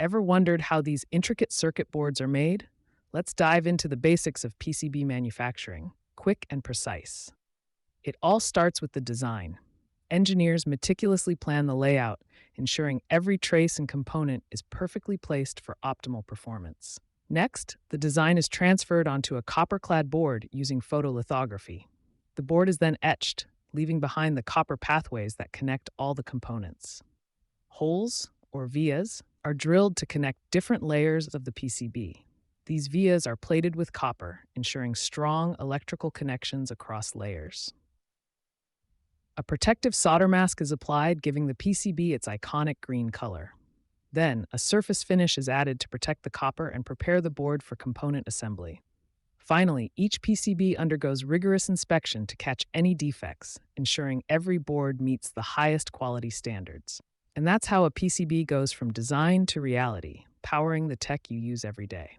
Ever wondered how these intricate circuit boards are made? Let's dive into the basics of PCB manufacturing, quick and precise. It all starts with the design. Engineers meticulously plan the layout, ensuring every trace and component is perfectly placed for optimal performance. Next, the design is transferred onto a copper-clad board using photolithography. The board is then etched, leaving behind the copper pathways that connect all the components. Holes, or vias, are drilled to connect different layers of the PCB. These vias are plated with copper, ensuring strong electrical connections across layers. A protective solder mask is applied, giving the PCB its iconic green color. Then, a surface finish is added to protect the copper and prepare the board for component assembly. Finally, each PCB undergoes rigorous inspection to catch any defects, ensuring every board meets the highest quality standards. And that's how a PCB goes from design to reality, powering the tech you use every day.